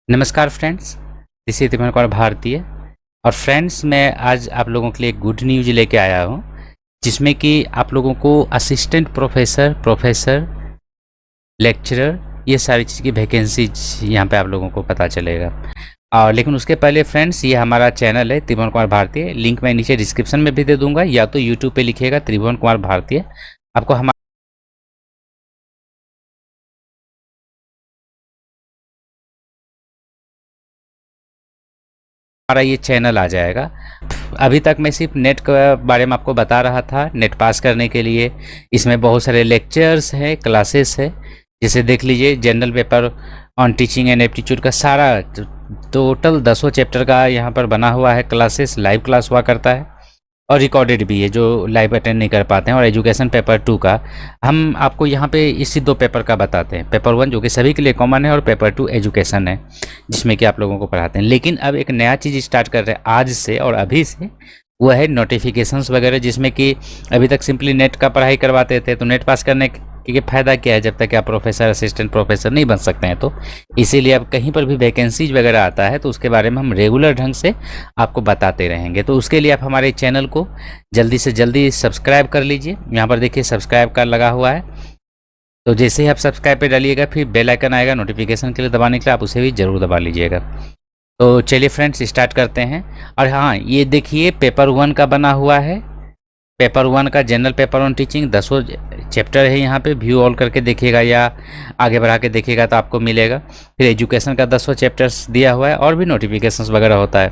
नमस्कार friends, this is तिमन Kumar भारतीय। और फ्रेंड्स, मैं आज आप लोगों के लिए एक गुड न्यूज़ लेके आया हूँ, जिसमें कि आप लोगों को असिस्टेंट प्रोफेसर, लेक्चरर, ये सारी चीज़ की वैकेंसीज यहाँ पे आप लोगों को पता चलेगा। और लेकिन उसके पहले फ्रेंड्स, ये हमारा चैनल है त्रिभुवन कुमार भारतीय। लिंक मैं नीचे डिस्क्रिप्शन में भी दे दूँगा, या तो यूट्यूब पर लिखिएगा त्रिभुवन कुमार भारतीय, आपको हमारा ये चैनल आ जाएगा। अभी तक मैं सिर्फ नेट के बारे में आपको बता रहा था, नेट पास करने के लिए इसमें बहुत सारे लेक्चर्स हैं, क्लासेस है। जैसे देख लीजिए, general paper on teaching and aptitude का सारा टोटल 10 चैप्टर का यहाँ पर बना हुआ है। क्लासेस लाइव क्लास हुआ करता है और रिकॉर्डेड भी है, जो लाइव अटेंड नहीं कर पाते हैं। और एजुकेशन पेपर 2 का हम आपको यहाँ पे इसी 2 पेपर का बताते हैं। पेपर 1 जो कि सभी के लिए कॉमन है, और पेपर 2 एजुकेशन है, जिसमें कि आप लोगों को पढ़ाते हैं। लेकिन अब एक नया चीज़ स्टार्ट कर रहे हैं आज से और अभी से, वो है नोटिफिकेशंस वगैरह, जिसमें कि अभी तक सिंपली नेट का पढ़ाई करवाते थे। तो नेट पास करने के फ़ायदा क्या है, जब तक आप प्रोफेसर असिस्टेंट प्रोफेसर नहीं बन सकते हैं। तो इसीलिए अब कहीं पर भी वैकेंसीज वगैरह आता है तो उसके बारे में हम रेगुलर ढंग से आपको बताते रहेंगे। तो उसके लिए आप हमारे चैनल को जल्दी से जल्दी सब्सक्राइब कर लीजिए। यहाँ पर देखिए सब्सक्राइब का लगा हुआ है, तो जैसे ही आप सब्सक्राइब पे डालिएगा, फिर बेल आइकन आएगा नोटिफिकेशन के लिए दबाने के लिए, आप उसे भी ज़रूर दबा लीजिएगा। तो चलिए फ्रेंड्स, स्टार्ट करते हैं। और हाँ, ये देखिए पेपर 1 का बना हुआ है। पेपर 1 का general paper on teaching 10 chapter है। यहाँ पे व्यू ऑल करके देखिएगा या आगे बढ़ा के देखिएगा तो आपको मिलेगा। फिर एजुकेशन का 10 चैप्टर्स दिया हुआ है, और भी नोटिफिकेशंस वगैरह होता है।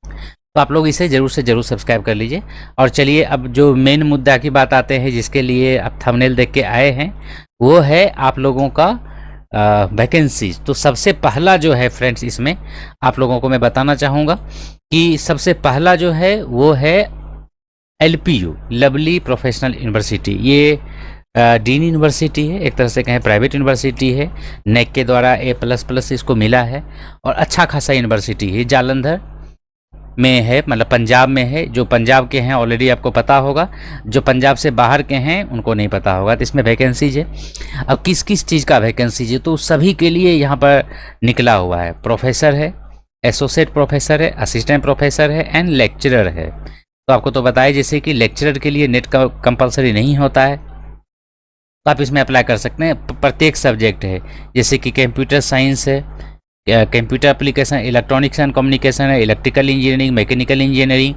तो आप लोग इसे ज़रूर से ज़रूर सब्सक्राइब कर लीजिए। और चलिए अब जो मेन मुद्दा की बात आते हैं, जिसके लिए आप थंबनेल देख के आए हैं, वो है आप लोगों का वैकेंसीज। तो सबसे पहला जो है फ्रेंड्स, इसमें आप लोगों को मैं बताना चाहूँगा कि सबसे पहला जो है वो है LPU, लवली प्रोफेशनल यूनिवर्सिटी। ये डीन यूनिवर्सिटी है, एक तरह से कहें प्राइवेट यूनिवर्सिटी है। नेक के द्वारा A++ इसको मिला है, और अच्छा खासा यूनिवर्सिटी है। जालंधर में है, मतलब पंजाब में है। जो पंजाब के हैं ऑलरेडी आपको पता होगा, जो पंजाब से बाहर के हैं उनको नहीं पता होगा। तो इसमें वैकेंसीज है। अब किस किस चीज़ का वैकेंसीज है, तो सभी के लिए यहाँ पर निकला हुआ है। प्रोफेसर है, एसोसिएट प्रोफेसर है, असिस्टेंट प्रोफेसर है, एंड लेक्चरर है। तो आपको तो बताया जैसे कि लेक्चरर के लिए नेट का कंपलसरी नहीं होता है, तो आप इसमें अप्लाई कर सकते हैं। प्रत्येक सब्जेक्ट है, जैसे कि कंप्यूटर साइंस है, computer application, electronics and communication है, electrical engineering, mechanical engineering,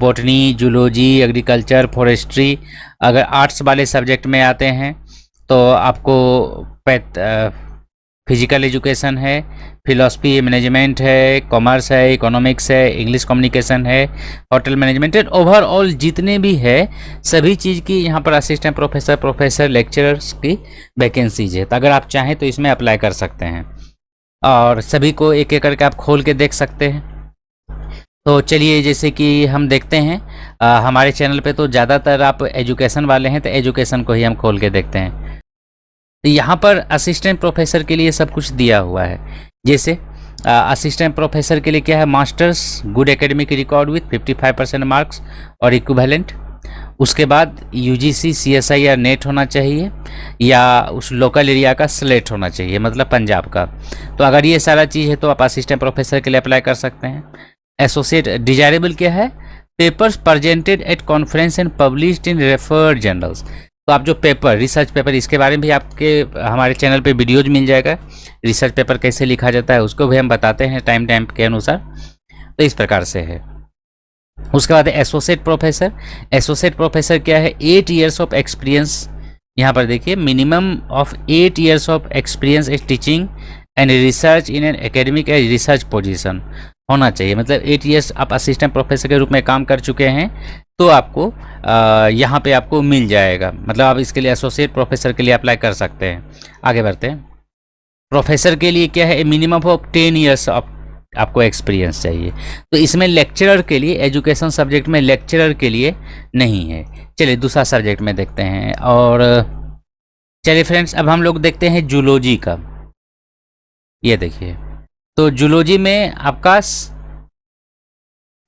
botany, zoology, agriculture, forestry. अगर आर्ट्स वाले सब्जेक्ट में आते हैं तो आपको फिजिकल एजुकेशन है, फिलॉसफी मैनेजमेंट है, कॉमर्स है, इकोनॉमिक्स है, इंग्लिश कम्युनिकेशन है, होटल मैनेजमेंट है। ओवरऑल जितने भी है सभी चीज़ की यहाँ पर असिस्टेंट प्रोफेसर लेक्चरर्स की वैकेंसीज है। तो अगर आप चाहें तो इसमें अप्लाई कर सकते हैं, और सभी को एक एक करके आप खोल के देख सकते हैं। तो चलिए, जैसे कि हम देखते हैं हमारे चैनल पे तो ज़्यादातर आप एजुकेशन वाले हैं, तो एजुकेशन को ही हम खोल के देखते हैं। तो यहाँ पर असिस्टेंट प्रोफेसर के लिए सब कुछ दिया हुआ है। जैसे असिस्टेंट प्रोफेसर के लिए क्या है, masters, good academic record with 55% marks और इक्विवेलेंट। उसके बाद UGC CSI या नेट होना चाहिए, या उस लोकल एरिया का स्लेट होना चाहिए, मतलब पंजाब का। तो अगर ये सारा चीज़ है तो आप असिस्टेंट प्रोफेसर के लिए अप्लाई कर सकते हैं। एसोसिएट डिजायरेबल क्या है, papers presented at conference and published in refereed journals. तो आप जो पेपर, रिसर्च पेपर, इसके बारे में भी आपके हमारे चैनल पे वीडियोज मिल जाएगा। रिसर्च पेपर कैसे लिखा जाता है उसको भी हम बताते हैं टाइम के अनुसार। तो इस प्रकार से है। उसके बाद एसोसिएट प्रोफेसर क्या है, 8 ईयर्स ऑफ एक्सपीरियंस। यहाँ पर देखिए, minimum of 8 years of experience is teaching and research in an academic as research position होना चाहिए। मतलब 8 ईयर्स आप असिस्टेंट प्रोफेसर के रूप में काम कर चुके हैं तो आपको यहाँ पे आपको मिल जाएगा। मतलब आप इसके लिए एसोसिएट प्रोफेसर के लिए अप्लाई कर सकते हैं। आगे बढ़ते हैं। प्रोफेसर के लिए क्या है, मिनिमम ऑफ 10 ईयर्स ऑफ आपको एक्सपीरियंस चाहिए। तो इसमें लेक्चरर के लिए, एजुकेशन सब्जेक्ट में लेक्चरर के लिए नहीं है। चलिए दूसरा सब्जेक्ट में देखते हैं। और चलिए फ्रेंड्स, अब हम लोग देखते हैं जूलॉजी का। ये देखिए, तो जूलॉजी में आपका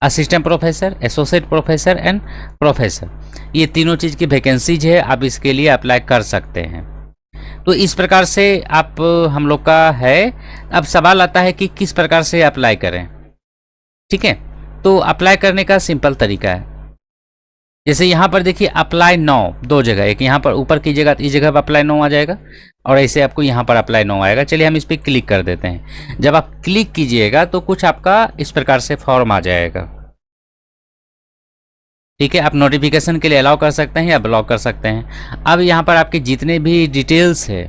assistant professor, associate professor and professor, ये तीनों चीज़ की वैकेंसीज है। आप इसके लिए अप्लाई कर सकते हैं। तो इस प्रकार से आप हम लोग का है। अब सवाल आता है कि किस प्रकार से अप्लाई करें। ठीक है, तो अप्लाई करने का सिंपल तरीका है। जैसे यहाँ पर देखिए अप्लाई नाउ, दो जगह, एक यहाँ पर ऊपर कीजिएगा तो इस जगह पर अप्लाई नाउ आ जाएगा, और ऐसे आपको यहाँ पर अप्लाई नाउ आएगा। चलिए हम इस पर क्लिक कर देते हैं। जब आप क्लिक कीजिएगा तो कुछ आपका इस प्रकार से फॉर्म आ जाएगा। ठीक है, आप नोटिफिकेशन के लिए अलाउ कर सकते हैं या ब्लॉक कर सकते हैं। अब यहाँ पर आपके जितने भी डिटेल्स है,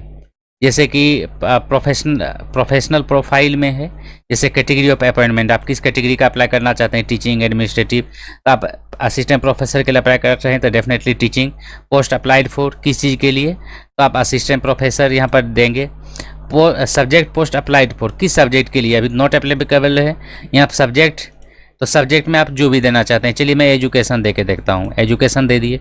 जैसे कि प्रोफेशनल प्रोफाइल में है, जैसे कैटेगरी ऑफ अपॉइंटमेंट, आप किस कैटेगरी का अप्लाई करना चाहते हैं, टीचिंग, एडमिनिस्ट्रेटिव, तो आप असिस्टेंट प्रोफेसर के लिए अप्लाई कर रहे हैं तो definitely teaching. Post applied for किस चीज़ के लिए, तो आप असिस्टेंट प्रोफेसर यहाँ पर देंगे। सब्जेक्ट पोस्ट अप्लाइड फॉर किस सब्जेक्ट के लिए, अभी नॉट एप्लीकेबल है यहाँ पर सब्जेक्ट, तो सब्जेक्ट में आप जो भी देना चाहते हैं। चलिए मैं एजुकेशन दे के देखता हूँ, एजुकेशन दे दिए।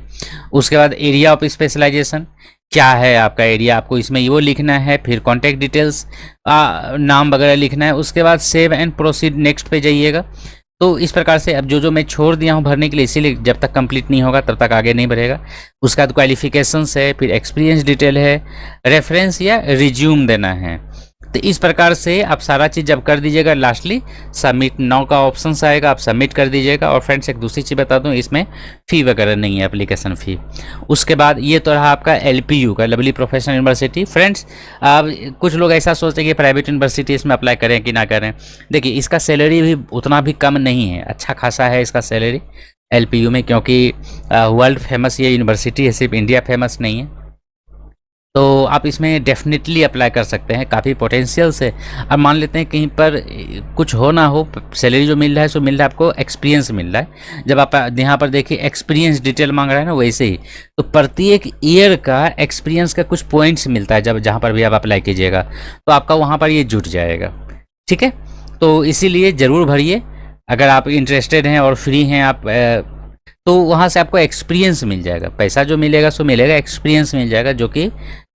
उसके बाद एरिया ऑफ स्पेशलाइजेशन, क्या है आपका एरिया, आपको इसमें वो लिखना है। फिर कॉन्टैक्ट डिटेल्स, नाम वगैरह लिखना है। उसके बाद सेव एंड प्रोसीड नेक्स्ट पे जाइएगा। तो इस प्रकार से अब जो मैं छोड़ दिया हूँ भरने के लिए, इसीलिए जब तक कंप्लीट नहीं होगा तब तक आगे नहीं बढ़ेगा। उसके बाद क्वालिफिकेशंस है, फिर एक्सपीरियंस डिटेल है, रेफरेंस या रिज्यूम देना है। तो इस प्रकार से आप सारा चीज़ जब कर दीजिएगा, लास्टली सबमिट नाउ का ऑप्शन आएगा, आप सबमिट कर दीजिएगा। और फ्रेंड्स एक दूसरी चीज़ बता दूं, इसमें फ़ी वगैरह नहीं है, एप्लीकेशन फ़ी। उसके बाद ये तो रहा आपका LPU का, लवली प्रोफेशनल यूनिवर्सिटी। फ्रेंड्स अब कुछ लोग ऐसा सोचते हैं कि प्राइवेट यूनिवर्सिटी इसमें अप्लाई करें कि ना करें। देखिए इसका सैलरी भी उतना भी कम नहीं है, अच्छा खासा है इसका सैलरी LPU में, क्योंकि वर्ल्ड फेमस ये यूनिवर्सिटी है, सिर्फ इंडिया फेमस नहीं है। तो आप इसमें डेफिनेटली अप्लाई कर सकते हैं, काफ़ी पोटेंशियल से। अब मान लेते हैं कहीं पर कुछ हो ना हो, सैलरी जो मिल रहा है सो मिल रहा है, आपको एक्सपीरियंस मिल रहा है। जब आप यहाँ पर देखिए एक्सपीरियंस डिटेल मांग रहा है ना, वैसे ही तो प्रत्येक ईयर का एक्सपीरियंस का कुछ पॉइंट्स मिलता है। जब जहाँ पर भी आप अप्लाई कीजिएगा तो आपका वहाँ पर ये जुट जाएगा। ठीक है, तो इसीलिए ज़रूर भरिए अगर आप इंटरेस्टेड हैं और फ्री हैं आप, तो वहाँ से आपको एक्सपीरियंस मिल जाएगा। पैसा जो मिलेगा सो मिलेगा, एक्सपीरियंस मिल जाएगा, जो कि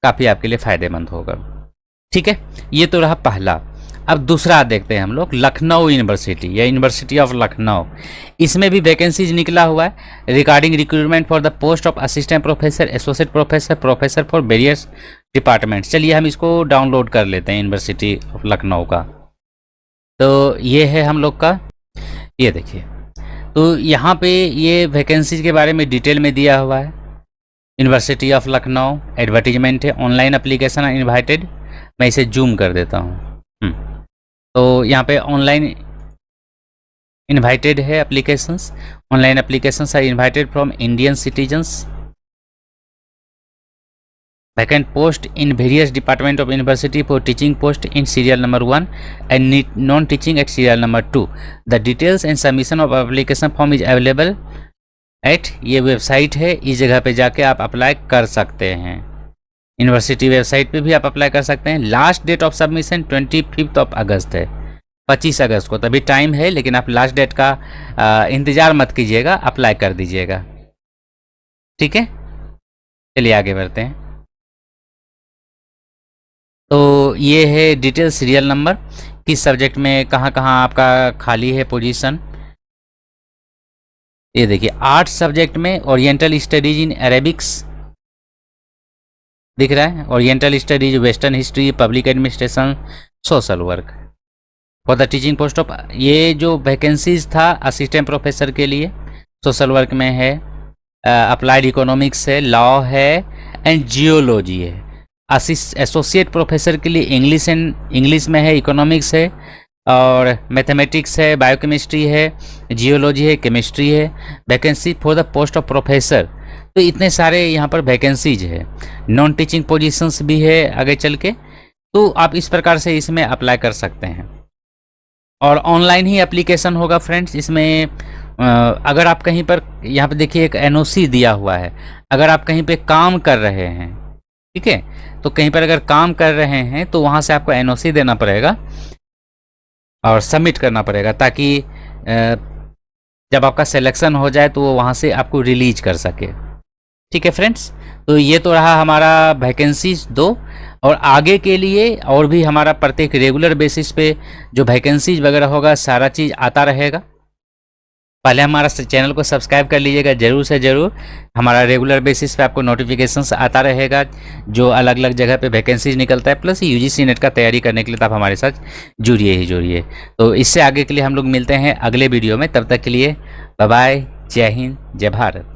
काफ़ी आपके लिए फ़ायदेमंद होगा। ठीक है, ये तो रहा पहला। अब दूसरा देखते हैं हम लोग, लखनऊ यूनिवर्सिटी या यूनिवर्सिटी ऑफ लखनऊ। इसमें भी वैकेंसीज निकला हुआ है regarding recruitment for the post of assistant professor, associate professor, professor for various departments. चलिए हम इसको डाउनलोड कर लेते हैं, यूनिवर्सिटी ऑफ लखनऊ का। तो ये है हम लोग का, ये देखिए, तो यहाँ पे ये वैकेंसीज के बारे में डिटेल में दिया हुआ है। यूनिवर्सिटी ऑफ लखनऊ एडवर्टीजमेंट है, ऑनलाइन एप्लीकेशन इनवाइटेड। मैं इसे जूम कर देता हूँ। तो यहाँ पे ऑनलाइन इनवाइटेड है applications. Online applications are invited from Indian citizens. Vacant post in various department of university for teaching post in serial number 1 and non-teaching at serial number 2. The details and submission of application form is available at ये website है, इस जगह पे जाके आप apply कर सकते हैं। यूनिवर्सिटी वेबसाइट पे भी आप अप्लाई कर सकते हैं। लास्ट डेट ऑफ सबमिशन 25 अगस्त है, 25 अगस्त को, तभी टाइम है। लेकिन आप लास्ट डेट का इंतज़ार मत कीजिएगा, अप्लाई कर दीजिएगा। ठीक है, चलिए आगे बढ़ते हैं। तो ये है डिटेल, सीरियल नंबर, किस सब्जेक्ट में कहाँ कहाँ आपका खाली है पोजीशन। ये देखिए 8 सब्जेक्ट में ओरिएंटल स्टडीज इन अरेबिक्स दिख रहा है, oriental studies, western history, public administration, social work for the teaching post of. ये जो वैकेंसीज था असिस्टेंट प्रोफेसर के लिए सोशल वर्क में है, अप्लाइड इकोनॉमिक्स है, लॉ है एंड जियोलॉजी है। एसोसिएट प्रोफेसर के लिए इंग्लिश में है, इकोनॉमिक्स है और मैथमेटिक्स है, बायोकेमिस्ट्री है, जियोलॉजी है, केमिस्ट्री है। Vacancy for the post of professor, तो इतने सारे यहाँ पर वैकेंसीज है। नॉन टीचिंग पोजीशंस भी है आगे चल के, तो आप इस प्रकार से इसमें अप्लाई कर सकते हैं। और ऑनलाइन ही एप्लीकेशन होगा फ्रेंड्स। इसमें अगर आप कहीं पर, यहाँ पे देखिए एक NOC दिया हुआ है, अगर आप कहीं पे काम कर रहे हैं, ठीक है, तो कहीं पर अगर काम कर रहे हैं तो वहाँ से आपको NOC देना पड़ेगा और सबमिट करना पड़ेगा, ताकि जब आपका सिलेक्शन हो जाए तो वो वहाँ से आपको रिलीज कर सके। ठीक है फ्रेंड्स, तो ये तो रहा हमारा वैकेंसीज 2। और आगे के लिए और भी हमारा प्रत्येक रेगुलर बेसिस पे जो वैकेंसीज वगैरह होगा सारा चीज़ आता रहेगा। पहले हमारा चैनल को सब्सक्राइब कर लीजिएगा ज़रूर से ज़रूर। हमारा रेगुलर बेसिस पे आपको नोटिफिकेशंस आता रहेगा, जो अलग अलग जगह पे वैकेंसीज निकलता है, प्लस यूजीसी नेट का तैयारी करने के लिए तो आप हमारे साथ जुड़िए ही जुड़िए। तो इससे आगे के लिए हम लोग मिलते हैं अगले वीडियो में, तब तक के लिए बाय बाय, जय हिंद, जय भारत।